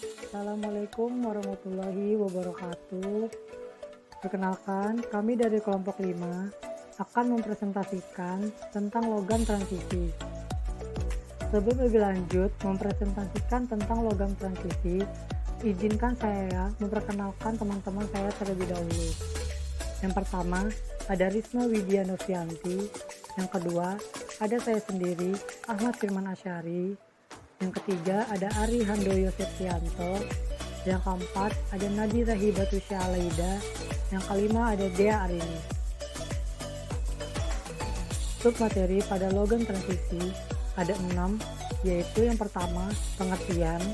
Assalamualaikum warahmatullahi wabarakatuh. Perkenalkan, kami dari kelompok 5 akan mempresentasikan tentang logam transisi. Sebelum lebih lanjut mempresentasikan tentang logam transisi, izinkan saya memperkenalkan teman-teman saya terlebih dahulu. Yang pertama, ada Risma Widya Novianti. Yang kedua, ada saya sendiri, Ahmad Firman Asyari. Yang ketiga, ada Ari Handoyo Septianto. Yang keempat, ada Nadira Hibatusya Alaida. Yang kelima, ada Dea Arini. Submateri pada logam transisi ada 6, yaitu yang pertama, pengertian.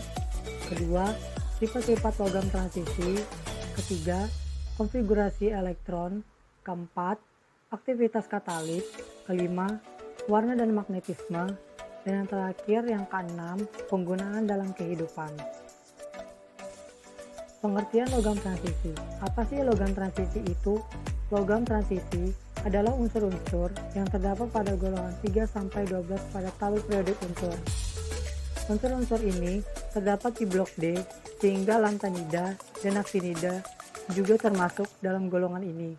Kedua, sifat-sifat logam transisi. Ketiga, konfigurasi elektron. Keempat, aktivitas katalis. Kelima, warna dan magnetisme. Dan yang terakhir, yang keenam, penggunaan dalam kehidupan. Pengertian logam transisi. Apa sih logam transisi itu? Logam transisi adalah unsur-unsur yang terdapat pada golongan 3-12 pada tabel periodik unsur. Unsur-unsur ini terdapat di blok D, sehingga lantanida dan aktinida juga termasuk dalam golongan ini.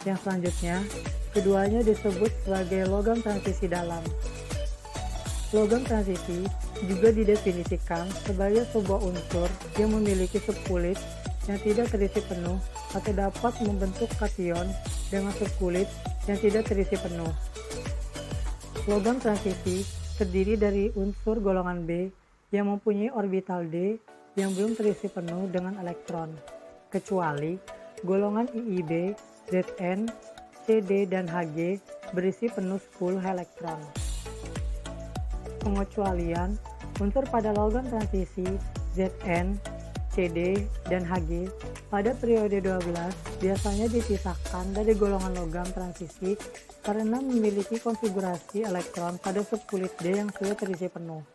Yang selanjutnya, keduanya disebut sebagai logam transisi dalam. Logam transisi juga didefinisikan sebagai sebuah unsur yang memiliki subkulit yang tidak terisi penuh atau dapat membentuk kation dengan subkulit yang tidak terisi penuh. Logam transisi terdiri dari unsur golongan B yang mempunyai orbital D yang belum terisi penuh dengan elektron, kecuali golongan IIB, Zn, Cd, dan Hg berisi penuh 10 elektron. Pengecualian unsur pada logam transisi Zn, Cd, dan Hg pada periode 12 biasanya dipisahkan dari golongan logam transisi karena memiliki konfigurasi elektron pada subkulit D yang sudah terisi penuh.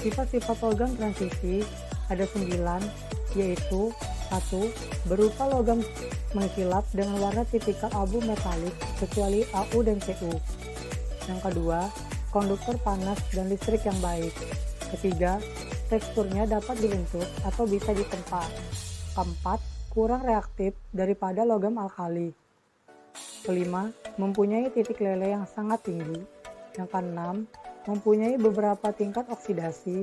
Sifat-sifat logam transisi ada 9, yaitu 1. Berupa logam mengkilap dengan warna tipikal abu metalik kecuali Au dan Cu. Yang kedua, konduktor panas dan listrik yang baik. Ketiga, teksturnya dapat dibentuk atau bisa ditempa. Keempat, kurang reaktif daripada logam alkali. Kelima, mempunyai titik lele yang sangat tinggi. Yang keenam, mempunyai beberapa tingkat oksidasi.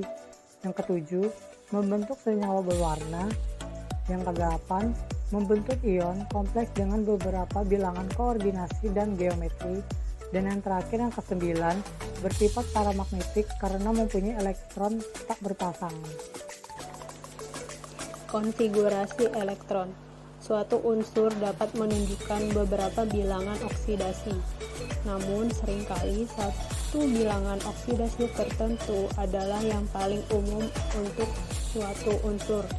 Yang ketujuh, membentuk senyawa berwarna. Yang kedelapan, membentuk ion kompleks dengan beberapa bilangan koordinasi dan geometri. Dan yang terakhir, yang kesembilan, bersifat paramagnetik karena mempunyai elektron tak berpasangan. Konfigurasi elektron. Suatu unsur dapat menunjukkan beberapa bilangan oksidasi. Namun seringkali satu bilangan oksidasi tertentu adalah yang paling umum untuk suatu unsur.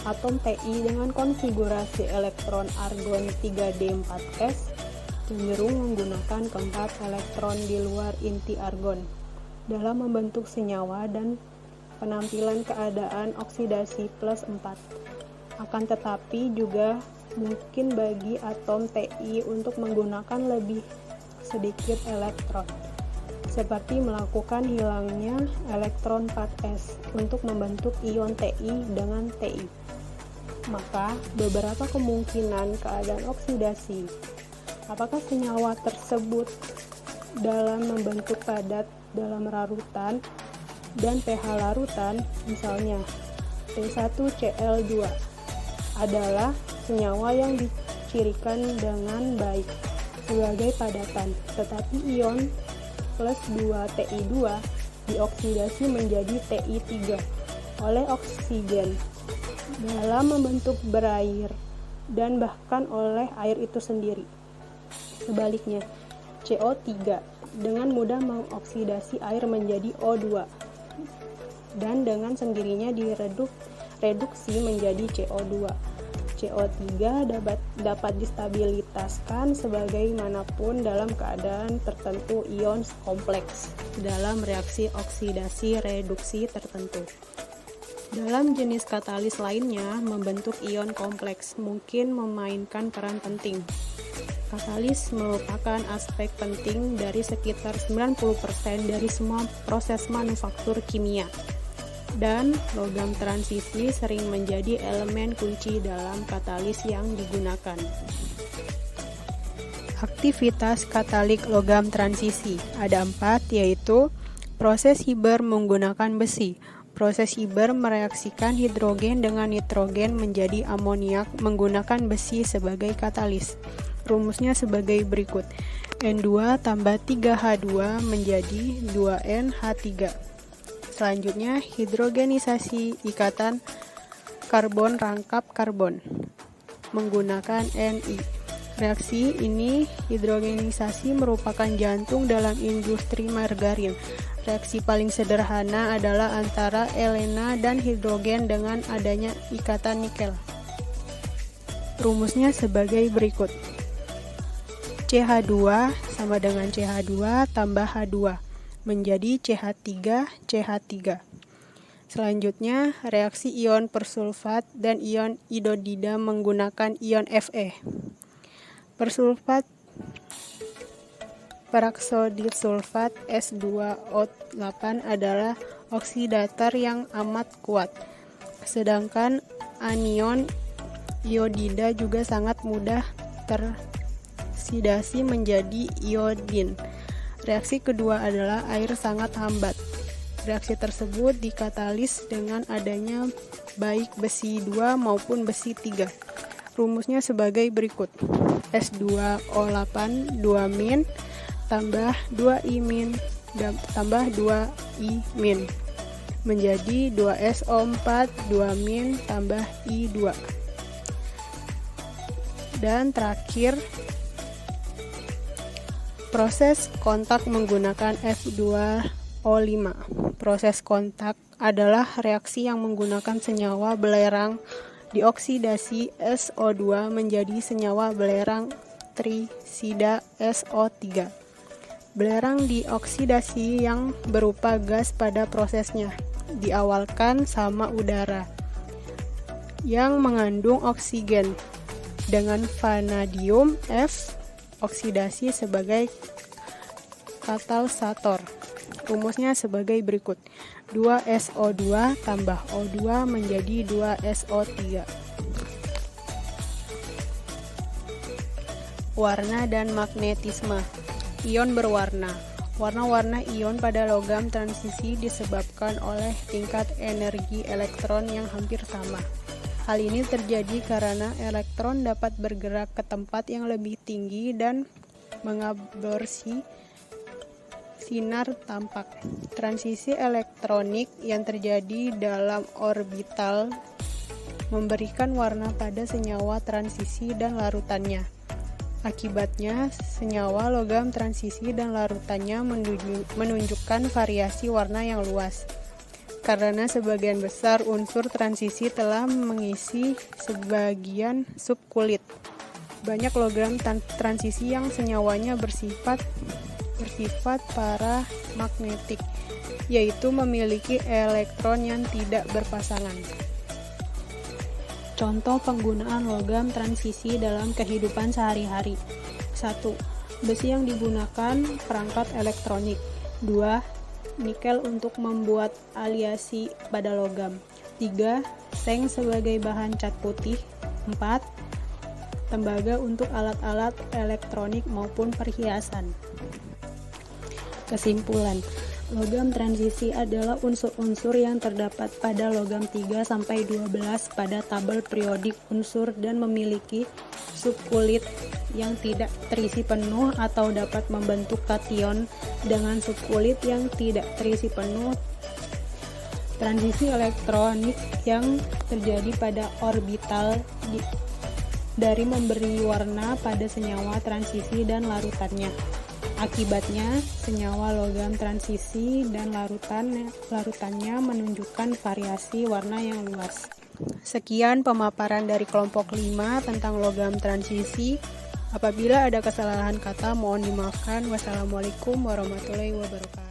Atom Ti dengan konfigurasi elektron argon 3d4s cenderung menggunakan keempat elektron di luar inti argon dalam membentuk senyawa dan penampilan keadaan oksidasi plus 4. Akan tetapi juga mungkin bagi atom Ti untuk menggunakan lebih sedikit elektron, seperti melakukan hilangnya elektron 4s untuk membentuk ion Ti dengan Ti. Maka beberapa kemungkinan keadaan oksidasi. Apakah senyawa tersebut dalam membentuk padat dalam larutan dan pH larutan, misalnya P1Cl2 adalah senyawa yang dicirikan dengan baik sebagai padatan, tetapi ion plus 2Ti2 dioksidasi menjadi Ti3 oleh oksigen dalam membentuk berair dan bahkan oleh air itu sendiri. Sebaliknya, CO3 dengan mudah mengoksidasi air menjadi O2 dan dengan sendirinya direduksi menjadi CO2. CO3 dapat distabilitaskan sebagaimanapun dalam keadaan tertentu ion kompleks dalam reaksi oksidasi reduksi tertentu. Dalam jenis katalis lainnya, membentuk ion kompleks mungkin memainkan peran penting. Katalis merupakan aspek penting dari sekitar 90% dari semua proses manufaktur kimia. dan logam transisi sering menjadi elemen kunci dalam katalis yang digunakan. Aktivitas katalik logam transisi ada 4, yaitu proses Hiber menggunakan besi. Proses Hiber mereaksikan hidrogen dengan nitrogen menjadi amoniak menggunakan besi sebagai katalis. Rumusnya sebagai berikut. N2 tambah 3H2 menjadi 2NH3. Selanjutnya, hidrogenisasi ikatan karbon rangkap karbon menggunakan Ni. Reaksi ini, hidrogenisasi, merupakan jantung dalam industri margarin. Reaksi paling sederhana adalah antara elena dan hidrogen dengan adanya ikatan nikel. Rumusnya sebagai berikut. CH2 sama dengan CH2 tambah H2 menjadi CH3, CH3. Selanjutnya, reaksi ion persulfat dan ion iodida menggunakan ion Fe. Persulfat peroksida sulfat S2O8 adalah oksidator yang amat kuat. Sedangkan anion iodida juga sangat mudah teroksidasi menjadi iodin. Reaksi kedua adalah air sangat hambat. Reaksi tersebut dikatalis dengan adanya baik besi 2 maupun besi 3. Rumusnya sebagai berikut. S2O8 2- tambah 2I- tambah 2I- menjadi 2SO4 2- tambah I2. Dan terakhir, proses kontak menggunakan F2O5. Proses kontak adalah reaksi yang menggunakan senyawa belerang dioksidasi SO2 menjadi senyawa belerang trisida SO3. Belerang dioksidasi yang berupa gas pada prosesnya diawalkan sama udara yang mengandung oksigen dengan vanadium F oksidasi sebagai katalisator. Rumusnya sebagai berikut. 2SO2 tambah O2 menjadi 2SO3. Warna dan magnetisme. Ion berwarna. Warna-warna ion pada logam transisi disebabkan oleh tingkat energi elektron yang hampir sama. Hal ini terjadi karena elektron dapat bergerak ke tempat yang lebih tinggi dan mengabsorpsi sinar tampak. Transisi elektronik yang terjadi dalam orbital memberikan warna pada senyawa transisi dan larutannya. Akibatnya, senyawa logam transisi dan larutannya menunjukkan variasi warna yang luas. Karena sebagian besar unsur transisi telah mengisi sebagian subkulit. Banyak logam transisi yang senyawanya bersifat paramagnetik, yaitu memiliki elektron yang tidak berpasangan. Contoh penggunaan logam transisi dalam kehidupan sehari-hari. 1. Besi yang digunakan perangkat elektronik. 2. Nikel untuk membuat aliasi pada logam. 3. Seng sebagai bahan cat putih. 4. Tembaga untuk alat-alat elektronik maupun perhiasan. Kesimpulan, logam transisi adalah unsur-unsur yang terdapat pada logam 3-12 pada tabel periodik unsur dan memiliki subkulit yang tidak terisi penuh atau dapat membentuk kation dengan subkulit yang tidak terisi penuh. Transisi elektronik yang terjadi pada orbital dari memberi warna pada senyawa transisi dan larutannya. Akibatnya, senyawa logam transisi dan larutannya menunjukkan variasi warna yang luas. Sekian pemaparan dari kelompok 5 tentang logam transisi. Apabila ada kesalahan kata, mohon dimaafkan. Wassalamualaikum warahmatullahi wabarakatuh.